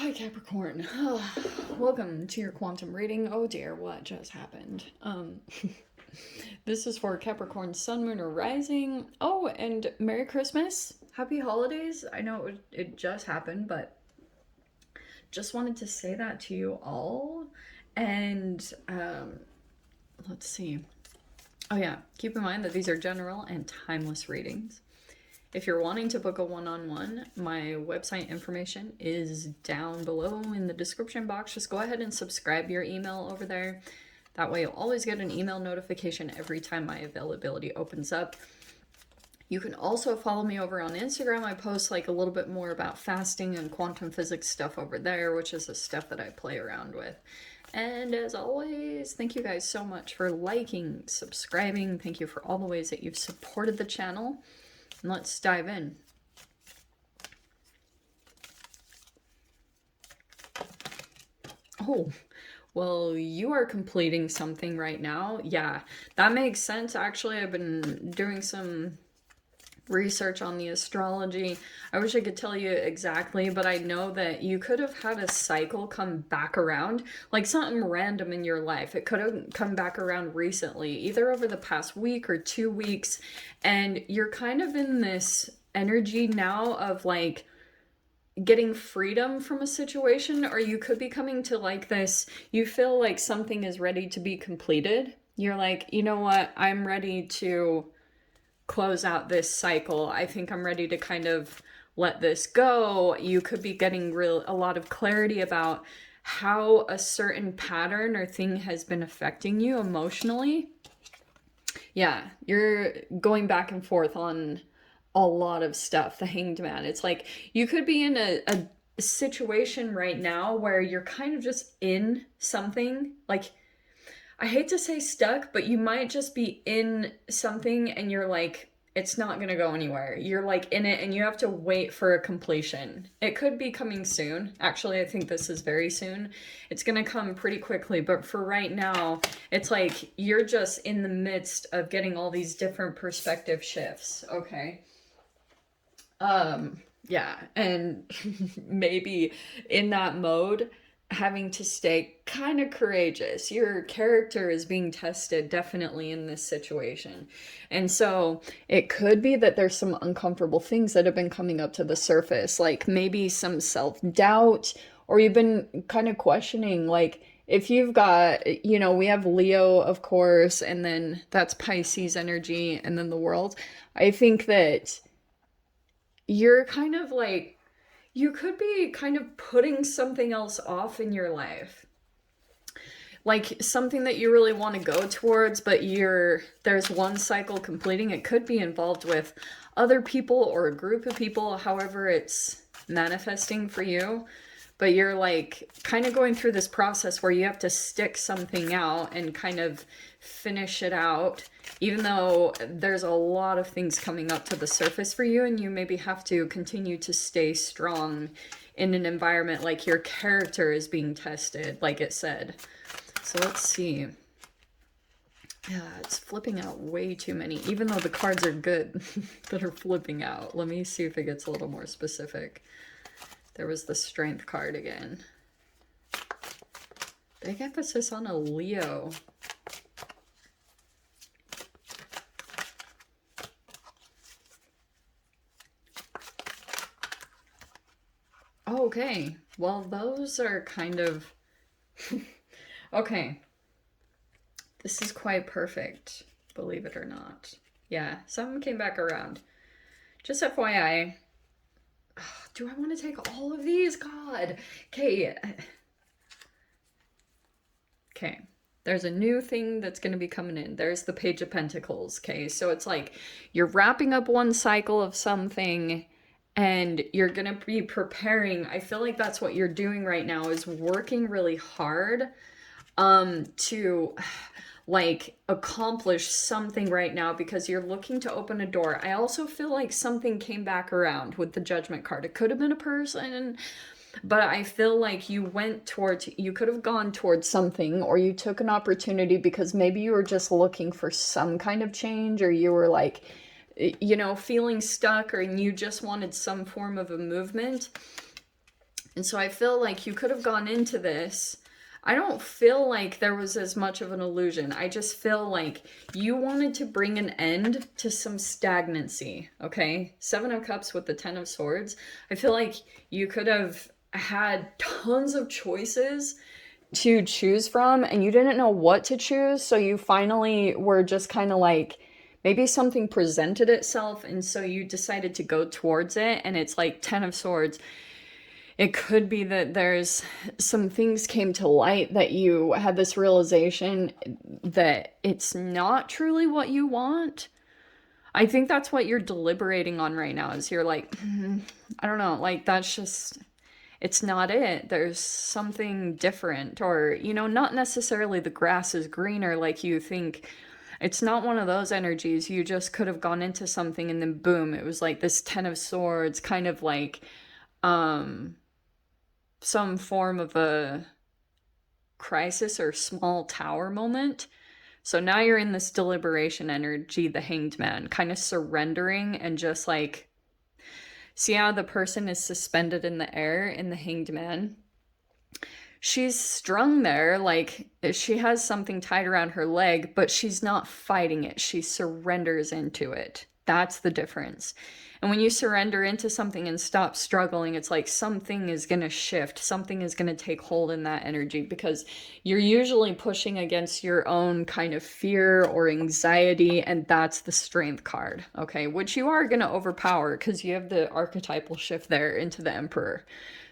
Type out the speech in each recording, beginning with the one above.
Hi Capricorn. Welcome to your quantum reading. Oh dear, what just happened? This is for Capricorn Sun, Moon, or Rising. Oh, and Merry Christmas. Happy holidays. I know it just happened, but just wanted to say that to you all. And let's see. Oh yeah, keep in mind that these are general and timeless readings. If you're wanting to book a one-on-one, my website information is down below in the description box. Just go ahead and subscribe your email over there. That way you'll always get an email notification every time my availability opens up. You can also follow me over on Instagram. I post like a little bit more about fasting and quantum physics stuff over there, which is the stuff that I play around with. And as always, thank you guys so much for liking, subscribing. Thank you for all the ways that you've supported the channel. Let's dive in. Oh, well, you are completing something right now. Yeah, that makes sense. Actually, I've been doing some research on the astrology. I wish I could tell you exactly, but I know that you could have had a cycle come back around, like something random in your life. It could have come back around recently, either over the past week or 2 weeks, and you're kind of in this energy now of like getting freedom from a situation, or you could be coming to like this, you feel like something is ready to be completed. You're like, you know what, I'm ready to close out this cycle. I think I'm ready to kind of let this go. You could be getting a lot of clarity about how a certain pattern or thing has been affecting you emotionally. Yeah, you're going back and forth on a lot of stuff. The Hanged Man. It's like you could be in a situation right now where you're kind of just in something, like, I hate to say stuck, but you might just be in something and you're like, it's not going to go anywhere. You're like in it and you have to wait for a completion. It could be coming soon. Actually, I think this is very soon. It's going to come pretty quickly. But for right now, it's like you're just in the midst of getting all these different perspective shifts. Okay. Yeah. And maybe in that mode, having to stay kind of courageous. Your character is being tested definitely in this situation. And so it could be that there's some uncomfortable things that have been coming up to the surface, like maybe some self-doubt, or you've been kind of questioning, like, if you've got, you know, we have Leo, of course, and then that's Pisces energy, and then the world. I think that you're kind of like, you could be kind of putting something else off in your life. Like something that you really want to go towards, but there's one cycle completing. It could be involved with other people or a group of people, however it's manifesting for you. But you're like kind of going through this process where you have to stick something out and kind of finish it out, even though there's a lot of things coming up to the surface for you, and you maybe have to continue to stay strong in an environment like your character is being tested, like it said. So let's see. Yeah, it's flipping out way too many, even though the cards are good that are flipping out. Let me see if it gets a little more specific. There was the Strength card again. Big emphasis on a Leo. Oh, okay. Well, those are kind of... Okay. This is quite perfect, believe it or not. Yeah, some came back around. Just FYI. Do I want to take all of these? God. Okay. Okay. There's a new thing that's going to be coming in. There's the Page of Pentacles. Okay. So it's like you're wrapping up one cycle of something and you're going to be preparing. I feel like that's what you're doing right now, is working really hard to like accomplish something right now because you're looking to open a door. I also feel like something came back around with the Judgment card. It could have been a person, but I feel like you could have gone towards something, or you took an opportunity because maybe you were just looking for some kind of change, or you were like, you know, feeling stuck, or you just wanted some form of a movement. And so I feel like you could have gone into this. I don't feel like there was as much of an illusion. I just feel like you wanted to bring an end to some stagnancy, okay? Seven of Cups with the Ten of Swords. I feel like you could have had tons of choices to choose from and you didn't know what to choose. So you finally were just kind of like, maybe something presented itself and so you decided to go towards it. And it's like Ten of Swords. It could be that there's some things came to light that you had this realization that it's not truly what you want. I think that's what you're deliberating on right now is you're like, I don't know, like that's just, it's not it. There's something different or, you know, not necessarily the grass is greener like you think. It's not one of those energies. You just could have gone into something and then boom, it was like this Ten of Swords kind of like, some form of a crisis or small tower moment. So now you're in this deliberation energy, the Hanged Man, kind of surrendering and just like, see how the person is suspended in the air in the Hanged Man? She's strung there, like she has something tied around her leg, but she's not fighting it. She surrenders into it. That's the difference. And when you surrender into something and stop struggling, it's like something is going to shift. Something is going to take hold in that energy because you're usually pushing against your own kind of fear or anxiety. And that's the Strength card, okay? Which you are going to overpower because you have the archetypal shift there into the Emperor.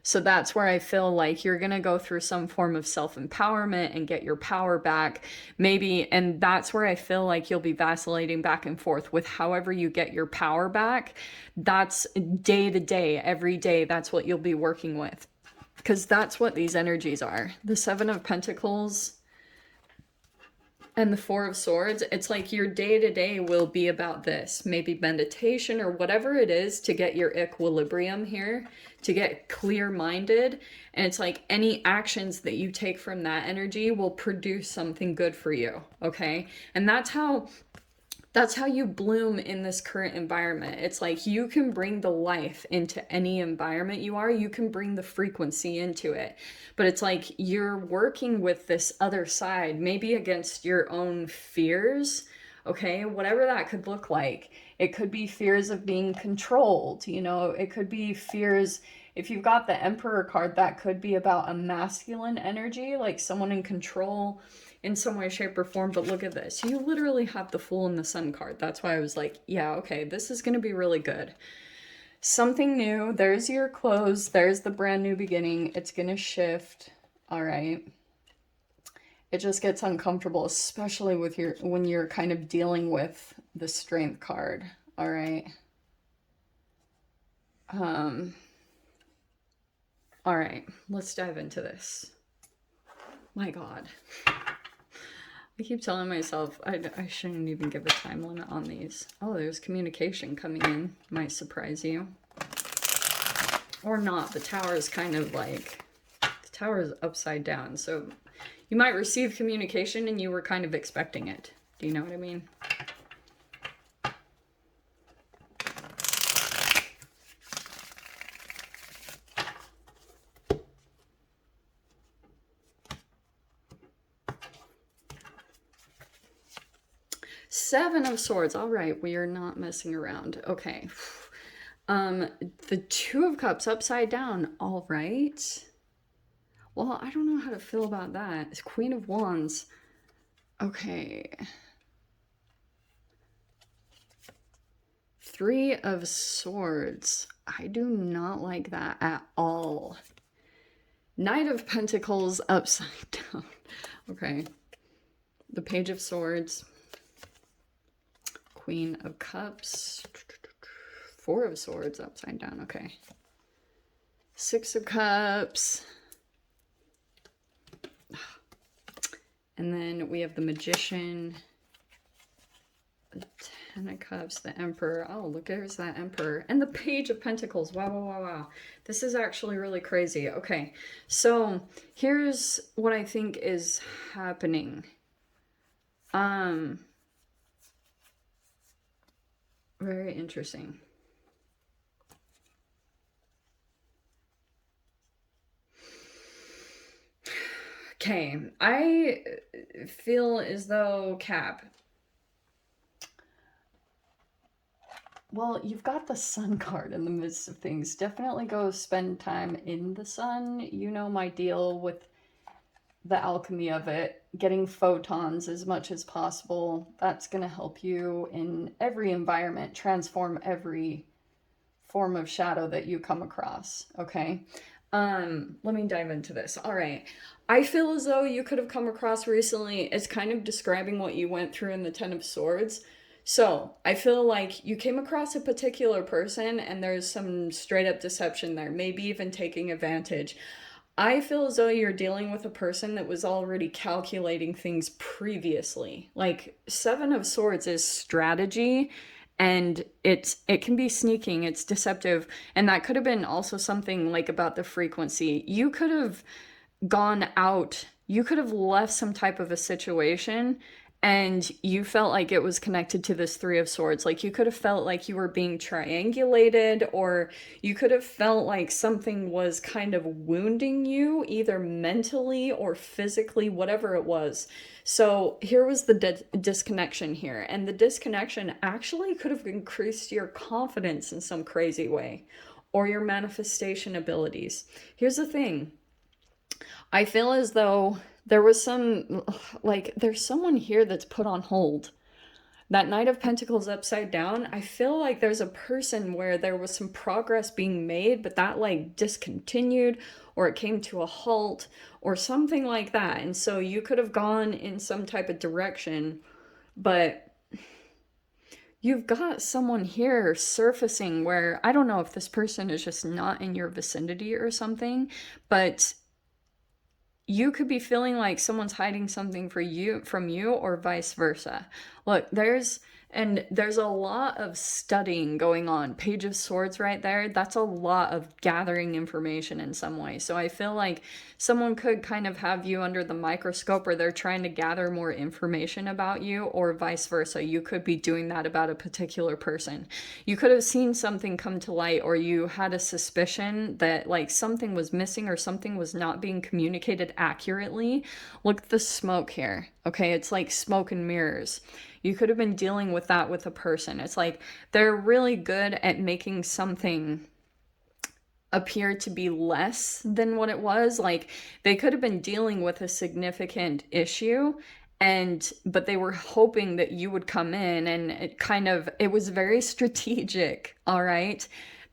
So that's where I feel like you're going to go through some form of self-empowerment and get your power back, maybe. And that's where I feel like you'll be vacillating back and forth with however you get your power back. That's day to day, every day. That's what you'll be working with. Because that's what these energies are. The Seven of Pentacles and the Four of Swords, it's like your day-to-day will be about this. Maybe meditation or whatever it is to get your equilibrium here, to get clear-minded. And it's like any actions that you take from that energy will produce something good for you, okay? And that's how you bloom in this current environment. It's like you can bring the life into any environment you are. You can bring the frequency into it. But it's like you're working with this other side, maybe against your own fears, okay? Whatever that could look like. It could be fears of being controlled, you know? It could be fears, if you've got the Emperor card, that could be about a masculine energy, like someone in control in some way, shape, or form. But look at this. You literally have the Fool and the Sun card. That's why I was like, yeah, okay, this is going to be really good. Something new. There's your close. There's the brand new beginning. It's going to shift. All right. It just gets uncomfortable, especially with when you're kind of dealing with the Strength card. All right. All right. Let's dive into this. My God. I keep telling myself I shouldn't even give a time limit on these. Oh, there's communication coming in. Might surprise you. Or not. The tower is kind of like, the tower is upside down. So you might receive communication and you were kind of expecting it. Do you know what I mean? Seven of Swords. All right, we are not messing around. Okay. The Two of Cups upside down. All right. Well, I don't know how to feel about that. It's Queen of Wands. Okay. Three of Swords. I do not like that at all. Knight of Pentacles upside down. Okay. The Page of Swords. Queen of Cups. Four of Swords upside down. Okay. Six of Cups. And then we have the Magician. The Ten of Cups. The Emperor. Oh, look, there's that Emperor. And the Page of Pentacles. Wow, wow, wow, wow. This is actually really crazy. Okay. So here's what I think is happening. Very interesting. Okay, I feel as though, Cap, well, you've got the sun card in the midst of things. Definitely go spend time in the sun. You know my deal with the alchemy of it, getting photons as much as possible. That's going to help you in every environment, transform every form of shadow that you come across, okay? Let me dive into this. All right. I feel as though you could have come across recently as kind of describing what you went through in the Ten of Swords. So I feel like you came across a particular person and there's some straight up deception there, maybe even taking advantage. I feel as though you're dealing with a person that was already calculating things previously. Like Seven of Swords is strategy, and it can be sneaking, it's deceptive, and that could have been also something like about the frequency. You could have gone out, you could have left some type of a situation and you felt like it was connected to this Three of Swords. Like you could have felt like you were being triangulated, or you could have felt like something was kind of wounding you, either mentally or physically, whatever it was. So here was the disconnection here. And the disconnection actually could have increased your confidence in some crazy way, or your manifestation abilities. Here's the thing. I feel as though there was some, like, there's someone here that's put on hold. That Knight of Pentacles upside down, I feel like there's a person where there was some progress being made, but that, like, discontinued, or it came to a halt, or something like that. And so you could have gone in some type of direction, but you've got someone here surfacing where, I don't know if this person is just not in your vicinity or something, but you could be feeling like someone's hiding something from you, or vice versa. Look, there's a lot of studying going on. Page of Swords right there, that's a lot of gathering information in some way. So I feel like someone could kind of have you under the microscope, or they're trying to gather more information about you, or vice versa. You could be doing that about a particular person. You could have seen something come to light, or you had a suspicion that like something was missing or something was not being communicated accurately. Look at the smoke here. Okay, it's like smoke and mirrors. You could have been dealing with that with a person. It's like they're really good at making something appear to be less than what it was. Like they could have been dealing with a significant issue, but they were hoping that you would come in, and it was very strategic. All right,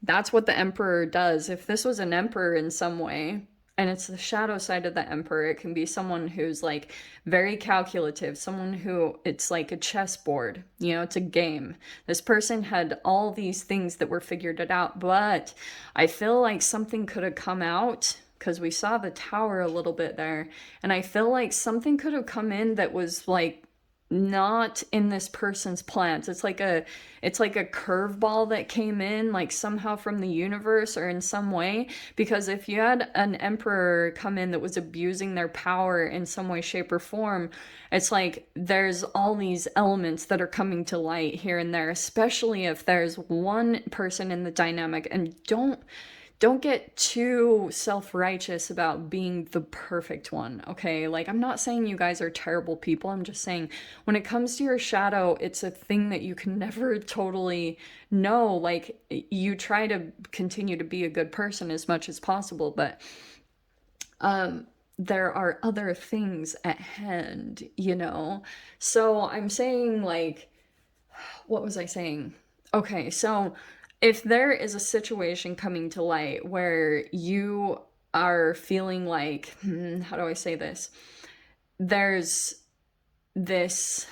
that's what the Emperor does. If this was an Emperor in some way, and it's the shadow side of the Emperor, it can be someone who's like very calculative, someone who, it's like a chessboard, it's a game. This person had all these things that were figured it out, but I feel like something could have come out, because we saw the Tower a little bit there, and I feel like something could have come in that was like not in this person's plans. It's like a curveball that came in, like somehow from the universe or in some way. Because if you had an Emperor come in that was abusing their power in some way, shape, or form, it's like there's all these elements that are coming to light here and there, especially if there's one person in the dynamic. And don't get too self-righteous about being the perfect one, okay? Like, I'm not saying you guys are terrible people. I'm just saying when it comes to your shadow, it's a thing that you can never totally know. Like, you try to continue to be a good person as much as possible, but there are other things at hand, So I'm saying, like, what was I saying? Okay, so if there is a situation coming to light where you are feeling like, how do I say this? There's this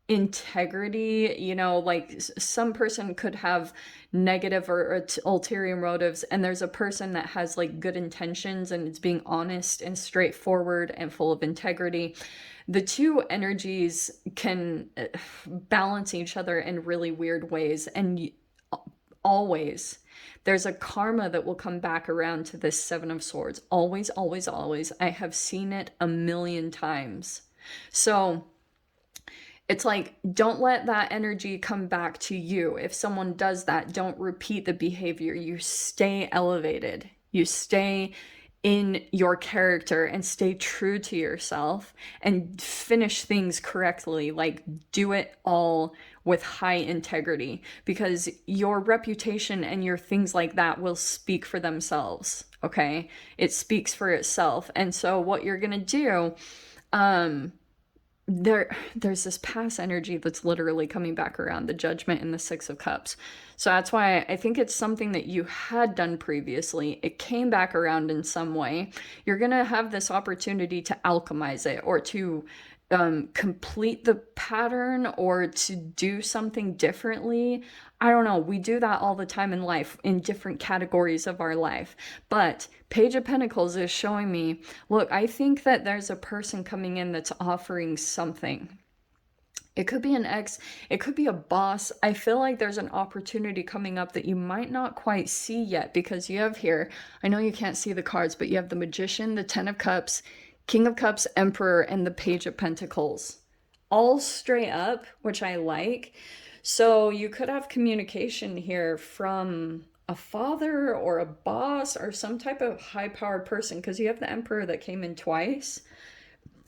integrity, like some person could have negative or ulterior motives, and there's a person that has like good intentions and it's being honest and straightforward and full of integrity. The two energies can balance each other in really weird ways, and always there's a karma that will come back around to this Seven of Swords. Always, always, always. I have seen it a million times. So it's like, don't let that energy come back to you. If someone does that, don't repeat the behavior. You stay elevated. You stay in your character and stay true to yourself and finish things correctly. Like, do it all with high integrity, because your reputation and your things like that will speak for themselves. Okay, it speaks for itself. And so what you're gonna do, there's this past energy that's literally coming back around, the Judgment and the Six of Cups. So that's why I think it's something that you had done previously. It came back around in some way. You're gonna have this opportunity to alchemize it, or to complete the pattern, or to do something differently. I don't know. We do that all the time in life, in different categories of our life. But Page of Pentacles is showing me, look, I think that there's a person coming in that's offering something. It could be an ex, it could be a boss. I feel like there's an opportunity coming up that you might not quite see yet, because you have here, I know you can't see the cards, but you have the Magician, the Ten of Cups, King of Cups, Emperor, and the Page of Pentacles. All straight up, which I like. So you could have communication here from a father or a boss or some type of high-powered person, because you have the Emperor that came in twice.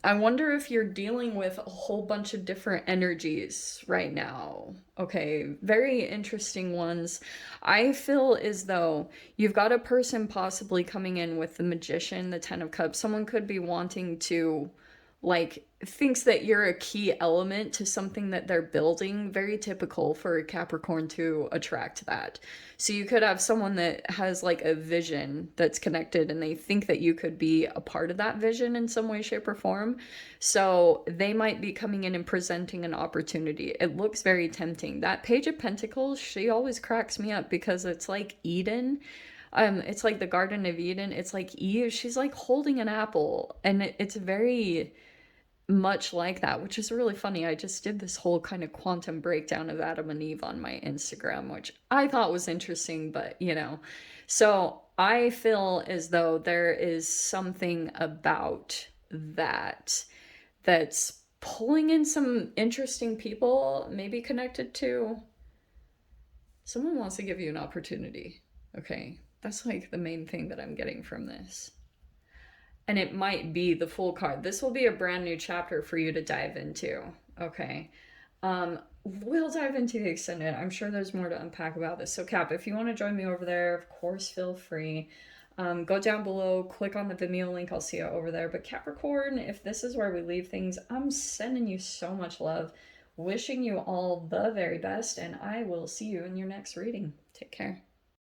I wonder if you're dealing with a whole bunch of different energies right now. Okay, very interesting ones. I feel as though you've got a person possibly coming in with the Magician, the Ten of Cups. Someone could be wanting to, like, thinks that you're a key element to something that they're building. Very typical for a Capricorn to attract that. So you could have someone that has like a vision that's connected, and they think that you could be a part of that vision in some way, shape, or form. So they might be coming in and presenting an opportunity. It looks very tempting. That Page of Pentacles, she always cracks me up, because it's like Eden. It's like the Garden of Eden. It's like Eve. She's like holding an apple, and it's very much like that, which is really funny. I just did this whole kind of quantum breakdown of Adam and Eve on my Instagram, which I thought was interesting, but you know. So I feel as though there is something about that that's pulling in some interesting people, maybe connected to someone wants to give you an opportunity. Okay, that's like the main thing that I'm getting from this. And it might be the Fool card. This will be a brand new chapter for you to dive into. Okay. We'll dive into the extended. I'm sure there's more to unpack about this. So Cap, if you want to join me over there, of course, feel free. Go down below, click on the Vimeo link. I'll see you over there. But Capricorn, if this is where we leave things, I'm sending you so much love. Wishing you all the very best, and I will see you in your next reading. Take care.